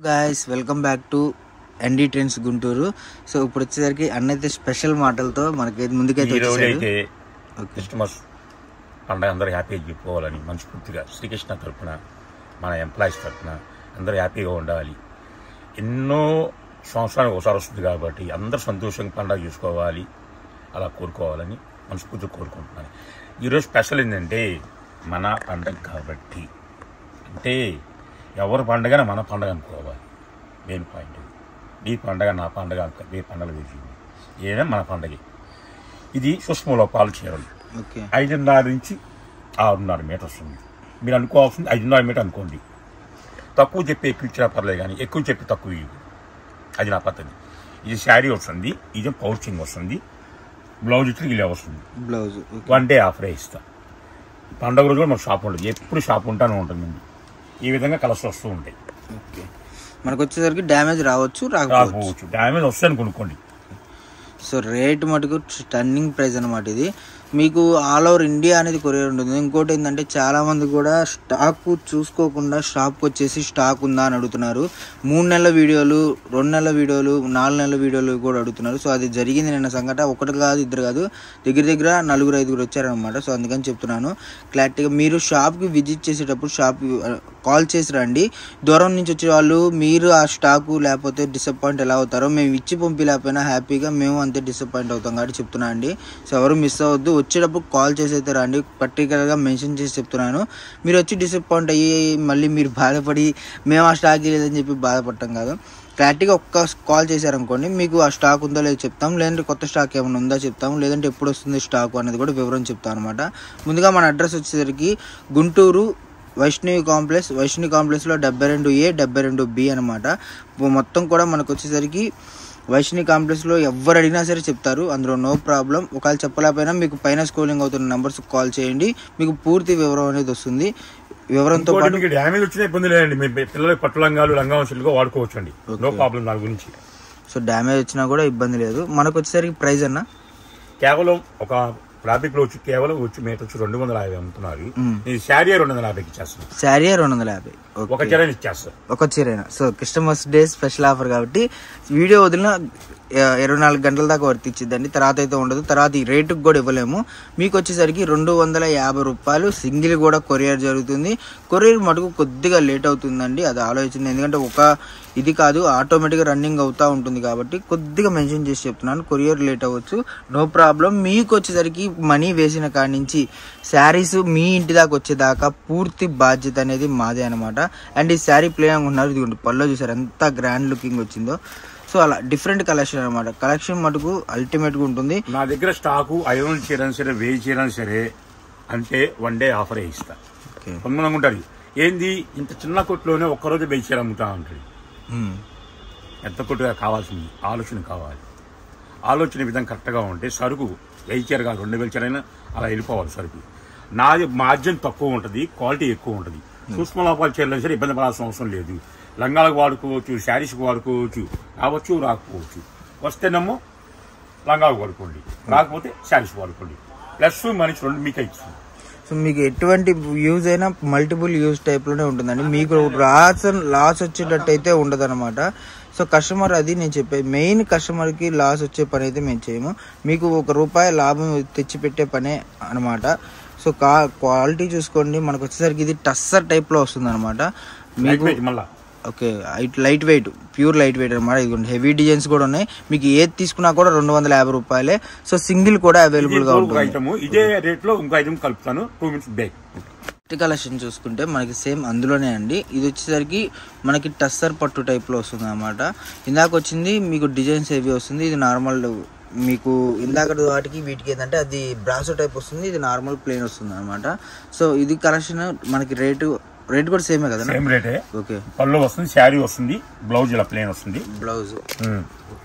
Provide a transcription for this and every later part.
Guys, welcome back to ND Trends Gunturu. So ఇప్పుడు వచ్చేసరికి అన్నైతే special మాటలతో మనకి ముందుకైతే వచ్చేసారు. క్రిస్మస్ పండుగ అందరూ హ్యాపీగా చెప్పుకోవాలని మనస్ఫూర్తిగా శ్రీకృష్ణ తరపున మన ఎంప్లాయీస్ తరపున అందరూ హ్యాపీగా ఉండాలి. ఎన్నో సంవత్సరాలకు ఒకసారి వస్తుంది కాబట్టి అందరూ సంతోషంగా పండుగ చూసుకోవాలి అలా కోరుకోవాలని మనస్ఫూర్తిగా కోరుకుంటున్నాను. ఈరోజు స్పెషల్ ఏంటంటే మన పండుగ కాబట్టి, అంటే ఎవరి పండుగ మన పండుగ అనుకోవాలి. మెయిన్ పాయింట్ ఈ పండుగ నా పండుగ ఏ పండుగ వేసింది ఏదైనా మన పండుగ. ఇది సుష్మలో పాలు చీరలు 5.5 నుంచి 6.5 మీటర్ వస్తుంది. మీరు అనుకోవాల్సింది 5.5 మీటర్ అనుకోండి. తక్కువ చెప్పి ఎక్కువ ఇచ్చినా పర్లేదు, కానీ ఎక్కువ చెప్పి తక్కువ ఇవ్వు, అది నా పద్ధతి. ఇది శారీ వస్తుంది, ఇది పౌచింగ్ వస్తుంది, బ్లౌజ్ ఇచ్చి ఇలా వస్తుంది. బ్లౌజ్ 1 డే ఆఫరే ఇస్తా. పండుగ రోజు మన షాప్ ఉండదు, ఎప్పుడు షాప్ ఉంటానే ఉంటుంది. ఈ విధంగా కలర్స్ వస్తూ ఉంటాయి. మనకు వచ్చేసరికి డ్యామేజ్ రాకపోవచ్చు. డ్యామేజ్ వస్తాయని కొనుక్కోండి. సో రేట్ మటుకు స్టన్నింగ్ ప్రైస్ అనమాట. ఇది మీకు ఆల్ ఓవర్ ఇండియా అనేది కొరియర్ ఉంటుంది. ఇంకోటి ఏంటంటే చాలా మంది కూడా స్టాక్ చూసుకోకుండా షాప్కి వచ్చేసి స్టాక్ ఉందా అని అడుగుతున్నారు. 3 నెలల వీడియోలు, 2 నెలల వీడియోలు, 4 నెలల వీడియోలు కూడా అడుగుతున్నారు. సో అది జరిగింది నిన్న సంఘటన. ఒకటి కాదు, ఇద్దరు కాదు, దగ్గర 4-5 వచ్చారనమాట. సో అందుకని చెప్తున్నాను క్లారిటీగా. మీరు షాప్కి విజిట్ చేసేటప్పుడు షాప్కి కాల్ చేసి రండి. దూరం నుంచి వచ్చే వాళ్ళు మీరు ఆ స్టాకు లేకపోతే డిసప్పాయింట్ ఎలా అవుతారో, మేము ఇచ్చి పంపిలేకపోయినా హ్యాపీగా మేము అంతే డిసప్పాయింట్ అవుతాం కాబట్టి చెప్తున్నా అండి. సో ఎవరు మిస్ అవ్వద్దు. వచ్చేటప్పుడు కాల్ చేసి అయితే రండి, పర్టికులర్గా మెన్షన్ చేసి చెప్తున్నాను. మీరు వచ్చి డిసప్పాయింట్ అయ్యి మళ్ళీ మీరు బాధపడి మేము ఆ స్టాక్ లేదని చెప్పి బాధపడటం కాదు. క్లారిటీగా ఒక్క కాల్ చేశారనుకోండి, మీకు ఆ స్టాక్ ఉందో లేదో చెప్తాం, లేదంటే కొత్త స్టాక్ ఏమైనా ఉందో చెప్తాము, లేదంటే ఎప్పుడు వస్తుంది స్టాక్ అనేది కూడా వివరం చెప్తాం అనమాట. ముందుగా మన అడ్రస్ వచ్చేసరికి గుంటూరు వైష్ణవి కాంప్లెక్స్లో 72A 72B అనమాట. మొత్తం కూడా మనకు వచ్చేసరికి వైష్ణవి కాంప్లెక్స్లో ఎవరు అడిగినా సరే చెప్తారు, అందులో నో ప్రాబ్లం. ఒకవేళ చెప్పలేకపోయినా మీకు పైన స్క్రోలింగ్ అవుతున్న నెంబర్స్ కాల్ చేయండి, మీకు పూర్తి వివరం అనేది వస్తుంది. వివరంతో పాటు డ్యామేజ్ వచ్చిన ఇబ్బంది లేదండి, మీ పిల్లలకి పట్టు లంగాలు లంగావంశులుగా వాడుకోవచ్చు అండి, నో ప్రాబ్లం దాని గురించి. సో డ్యామేజ్ వచ్చినా కూడా ఇబ్బంది లేదు. మనకు వచ్చేసరికి ప్రైస్ అన్న కేవలం ఒక ట్రాఫిక్ లో వచ్చి కేవలం మీటర్ వచ్చి 250 అమ్ముతున్నారు. శారీ 250కి ఇచ్చేస్తాను. శారీ 250 ఒక చీర ఇచ్చేస్తాను, ఒక చీరైనా. So Christmas day special offer కాబట్టి వీడియో వదిలిన 24 గంటల దాకా వర్తించిద్దండి. తర్వాత అయితే ఉండదు. తర్వాత ఈ రేటుకి కూడా ఇవ్వలేము. మీకు వచ్చేసరికి 250 రూపాయలు సింగిల్ కూడా కొరియర్ జరుగుతుంది. కొరియర్ మటుకు కొద్దిగా లేట్ అవుతుందండి, అది ఆలోచించింది. ఎందుకంటే ఒక ఇది కాదు, ఆటోమేటిక్గా రన్నింగ్ అవుతూ ఉంటుంది కాబట్టి కొద్దిగా మెన్షన్ చేసి చెప్తున్నాను. కొరియర్ లేట్ అవ్వచ్చు, నో ప్రాబ్లం. మీకు వచ్చేసరికి మనీ వేసిన కాడి నుంచి శారీస్ మీ ఇంటి దాకా వచ్చేదాకా పూర్తి బాధ్యత అనేది మాదే అనమాట. అండ్ ఈ శారీ ప్లేయింగ్ ఉన్నారు, ఇది పళ్ళు చూసారు ఎంత గ్రాండ్ లుకింగ్ వచ్చిందో. సో అలా డిఫరెంట్ కలెక్షన్ అనమాట. కలెక్షన్ మటుకు అల్టిమేట్ గా ఉంటుంది. నా దగ్గర స్టాకు 500 చీరని సరే 1000 చీరని సరే అంటే 1 డే ఆఫరే ఇస్తా. కొంతమంది ఉంటుంది ఏంది ఇంత చిన్న కొట్టులోనే ఒక్కరోజు 1000 చీర అమ్ముతా ఉంటుంది. ఎంత కొట్టుగా కావాల్సింది ఆలోచన కావాలి. ఆలోచన విధంగా కరెక్ట్గా ఉంటే సరుకు 1000 చీర కాదు 2000 చీర అయినా అలా వెళ్ళిపోవాలి సరుకు. నాది మార్జిన్ తక్కువ ఉంటుంది, క్వాలిటీ ఎక్కువ ఉంటుంది. సూక్ష్మ లోపాల చీరలు సరే ఇబ్బంది పడాల్సిన అవసరం లేదు. లంగాలకు వాడుకోవచ్చు, శారీస్కి వాడుకోవచ్చు, రాకపోవచ్చు. వస్తేనేమో లంగాలకు వాడుకోండి, రాకపోతే శారీస్కి వాడుకోండి. ప్లస్ మనిషి 2 మీకే ఇస్తుంది. సో మీకు ఎటువంటి యూజ్ అయినా మల్టిపుల్ యూజ్ టైప్లోనే ఉంటుందండి. మీకు లాస్ వచ్చేటట్టు అయితే ఉండదు అనమాట. సో కస్టమర్, అది నేను చెప్పేది మెయిన్, కస్టమర్కి లాస్ వచ్చే పని అయితే మేము చేయము. మీకు ₹1 లాభం తెచ్చిపెట్టే పనే అనమాట. సో క్వాలిటీ చూసుకోండి. మనకు వచ్చేసరికి ఇది టస్సర్ టైప్లో వస్తుంది అనమాట. మీకు okay, light weight, pure light weight అనమాట. ఇది హెవీ డిజైన్స్ కూడా ఉన్నాయి. మీకు ఏది తీసుకున్నా కూడా ₹250. సో సింగిల్ కూడా అవైలబుల్ గా ఉంటుంది. ఇదే రేట్ లో ఇంకో ఐటమ్ కలుపుతాను. 2 minutes బ్రేక్. కలెక్షన్ చూసుకుంటే మనకి సేమ్ అందులోనే అండి. ఇది వచ్చేసరికి మనకి టస్సర్ పట్టు టైప్ లో వస్తుంది అనమాట. ఇందాక వచ్చింది మీకు డిజైన్స్ హెవీ వస్తుంది. ఇది నార్మల్, మీకు ఇందాక వాటికి వీటికి ఏంటంటే అది బ్రాసో టైప్ వస్తుంది, ఇది నార్మల్ ప్లెయిన్ వస్తుంది అనమాట. సో ఇది కలెక్షన్ మనకి రేట్ కూడా సేమే కదా? సేమ్ రేటే. ఓకే, పళ్ళు వస్తుంది, శారీ వస్తుంది, బ్లౌజ్ ఇలా ప్లెయిన్ వస్తుంది. బ్లౌజ్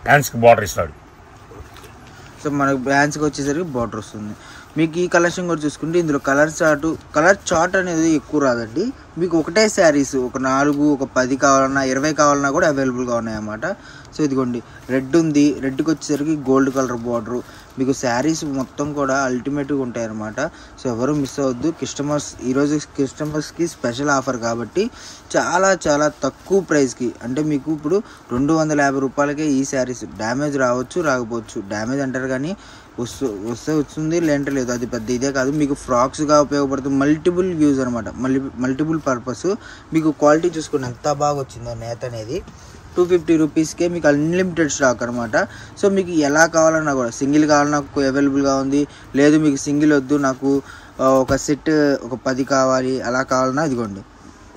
హ్యాండ్స్ కి బార్డర్ ఇస్తాడు. సో మనకి హ్యాండ్స్ కి వచ్చేసరికి బార్డర్ వస్తుంది. మీకు ఈ కలెక్షన్ కూడా చూసుకుంటే ఇందులో కలర్ చార్ట్ అనేది ఎక్కువ రాదండి. మీకు ఒకటే శారీస్ ఒక 4 ఒక 10 కావాలన్నా 20 కావాలన్నా కూడా అవైలబుల్గా ఉన్నాయన్నమాట. సో ఇదిగోండి రెడ్ ఉంది, రెడ్కి వచ్చేసరికి గోల్డ్ కలర్ బార్డరు. మీకు శారీస్ మొత్తం కూడా అల్టిమేట్గా ఉంటాయన్నమాట. సో ఎవరు మిస్ అవ్వద్దు. ఈరోజు కస్టమర్స్కి స్పెషల్ ఆఫర్ కాబట్టి చాలా చాలా తక్కువ ప్రైస్కి, అంటే మీకు ఇప్పుడు 250 రూపాయలకే ఈ శారీస్. డ్యామేజ్ రావచ్చు రాకపోవచ్చు, డ్యామేజ్ అంటారు కానీ వస్తే వస్తుంది, లేదంటే లేదు. అది పెద్ద ఇదే కాదు, మీకు ఫ్రాక్స్గా ఉపయోగపడుతుంది. మల్టిపుల్ యూజ్ అనమాట, మల్టిపుల్ పర్పస్. మీకు క్వాలిటీ చూసుకుని ఎంత బాగా వచ్చిందో నేత అనేది. 250 రూపీస్కే మీకు అన్లిమిటెడ్ స్టాక్ అనమాట. సో మీకు ఎలా కావాలన్నా కూడా, సింగిల్ కావాలన్నా అవైలబుల్గా ఉంది, లేదు మీకు సింగిల్ వద్దు నాకు ఒక సెట్ ఒక 10 కావాలి అలా కావాలన్నా ఇదిగోండి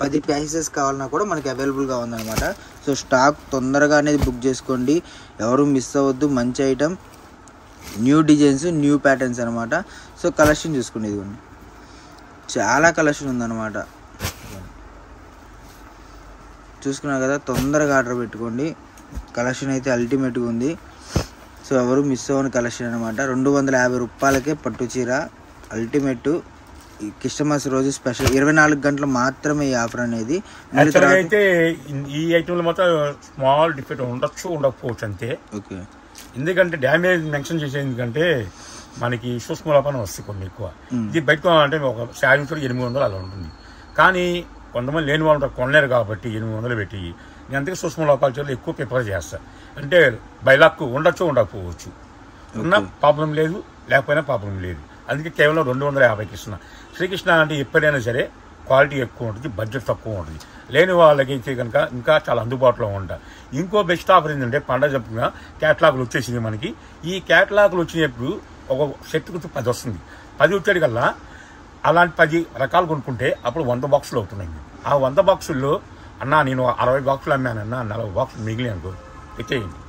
10 పీసెస్ కావాలన్నా కూడా మనకి అవైలబుల్గా ఉందన్నమాట. సో స్టాక్ తొందరగా అనేది బుక్ చేసుకోండి, ఎవరు మిస్ అవ్వద్దు. మంచి item, new designs, new patterns అనమాట. సో కలెక్షన్ చూసుకోండి, ఇదిగోండి చాలా కలెక్షన్ ఉందన్నమాట. చూసుకున్నారు కదా, తొందరగా ఆర్డర్ పెట్టుకోండి. కలెక్షన్ అయితే అల్టిమేట్గా ఉంది. సో ఎవరు మిస్ అవ్వని కలెక్షన్ అనమాట. 250 రూపాయలకే పట్టు చీర అల్టిమేట్. క్రిస్టమస్ రోజు స్పెషల్ 24 గంటలు మాత్రమే ఈ ఆఫర్ అనేది. అయితే ఈ ఐటమ్ మాత్రం స్మాల్ డిఫెక్ట్ ఉండొచ్చు ఉండకపోవచ్చు అంతే. ఓకే, ఎందుకంటే డ్యామేజ్ మెన్షన్ చేసే, ఎందుకంటే మనకి సూక్ష్మ లోపాలు వస్తాయి కొన్ని ఎక్కువ. ఇది బయట అంటే ఒక శారీ 800 అలా ఉంటుంది. కానీ కొంతమంది లేని వాళ్ళు కొనలేరు కాబట్టి 800 పెట్టి నేను అందుకే సూక్ష్మ లోపాల చోట్ల ఎక్కువ ప్రిఫర్ చేస్తాను. అంటే బైలాక్ ఉండొచ్చు ఉండకపోవచ్చు, ఉన్న ప్రాబ్లం లేదు, లేకపోయినా ప్రాబ్లం లేదు. అందుకే కేవలం 250కి ఇస్తున్నా. శ్రీకృష్ణ అంటే ఎప్పుడైనా సరే క్వాలిటీ ఎక్కువ ఉంటుంది, బడ్జెట్ తక్కువ ఉంటుంది. లేని వాళ్ళకి కనుక ఇంకా చాలా అందుబాటులో ఉంటాయి. ఇంకో బెస్ట్ ఆఫర్ ఏంటంటే పండగ చెప్పుకున్న క్యాటలాగులు వచ్చేసింది మనకి. ఈ క్యాటలాగులు వచ్చినప్పుడు ఒక సెట్కు 10 వస్తుంది. 10 వచ్చేది కల్లా అలాంటి 10 రకాలు కొనుక్కుంటే అప్పుడు 100 బాక్సులు అవుతున్నాయి. ఆ 100 బాక్సుల్లో అన్నా నేను 60 బాక్సులు అమ్మానన్నా 40 బాక్సులు మిగిలి అనుకో పెట్టేయండి,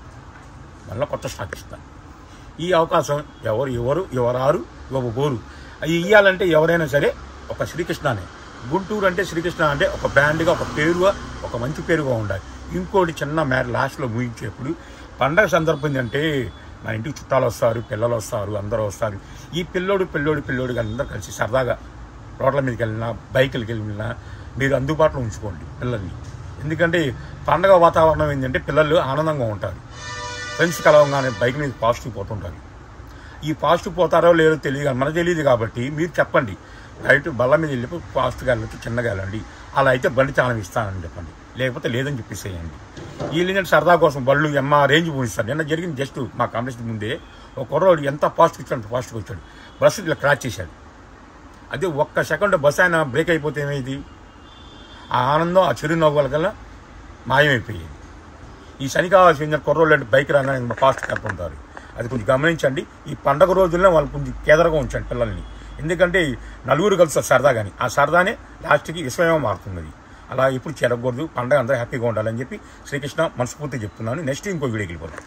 మళ్ళీ కొత్త స్టాక్ ఇస్తాను. ఈ అవకాశం ఎవరారు ఇవ్వబోరు. అవి ఇవ్వాలంటే ఎవరైనా సరే ఒక శ్రీకృష్ణనే. గుంటూరు అంటే శ్రీకృష్ణ అంటే ఒక బ్రాండ్గా, ఒక పేరుగా, ఒక మంచి పేరుగా ఉండాలి. ఇంకోటి చిన్న మ్యాటర్ లాస్ట్లో ముగించేప్పుడు పండగ సందర్భం ఏంటంటే మన ఇంటికి చుట్టాలు వస్తారు, పిల్లలు వస్తారు, అందరూ వస్తారు. ఈ పిల్లోడు అందరూ కలిసి సరదాగా రోడ్ల మీదకి వెళ్ళినా, బైకులకి వెళ్ళినా మీరు అందుబాటులో ఉంచుకోండి పిల్లల్ని. ఎందుకంటే పండగ వాతావరణం ఏంటంటే పిల్లలు ఆనందంగా ఉంటారు. ఫ్రెండ్స్ కలవగానే బైక్ మీద పాజిటివ్ పోతుంటారు. ఈ పాజిటివ్ పోతారో లేదో తెలియదు, మనకు తెలియదు కాబట్టి మీరు చెప్పండి, రైట్ బల్ల మీద వెళ్ళి ఫాస్ట్గా వెళ్ళొచ్చు, చిన్నగా వెళ్ళండి, అలా అయితే బండి తాళం ఇస్తానని చెప్పండి, లేకపోతే లేదని చెప్పేసేయండి. వీళ్ళని సరదా కోసం బళ్ళు రేంజ్ పోయిస్తారు. నిన్న జరిగింది జస్ట్ మా కాంపిటీషన్ ముందే ఒక కుర్రోడు ఎంత ఫాస్ట్గా వచ్చాడు, అంత ఫాస్ట్గా వచ్చాడు, బస్సు ఇట్లా క్రాచ్ చేశాడు. అదే ఒక్క సెకండ్ బస్సు ఆయన బ్రేక్ అయిపోతే ఏమైంది, ఆ ఆనందం ఆ చిరునవ్వు వల్ల మాయమైపోయేది. ఈ శనికావాల్సి చెందిన కుర్రోళ్ళు అంటే బైక్ రాగానే ఫాస్ట్ కట్టుకుంటారు. అది కొంచెం గమనించండి. ఈ పండగ రోజుల్లో వాళ్ళు కొంచెం కేదరగా ఉంచండి పిల్లల్ని. ఎందుకంటే నలుగురు కలుస్తారు సరదా, కానీ ఆ సరదానే లాస్ట్కి విషయమే మారుతుంది. అలా ఎప్పుడు చెరగకూడదు. పండగ అందరూ హ్యాపీగా ఉండాలని చెప్పి శ్రీకృష్ణ మనస్ఫూర్తిగా చెప్తున్నాను. నెక్స్ట్ ఇంకో వీడియోకి వెళ్ళిపోతాం.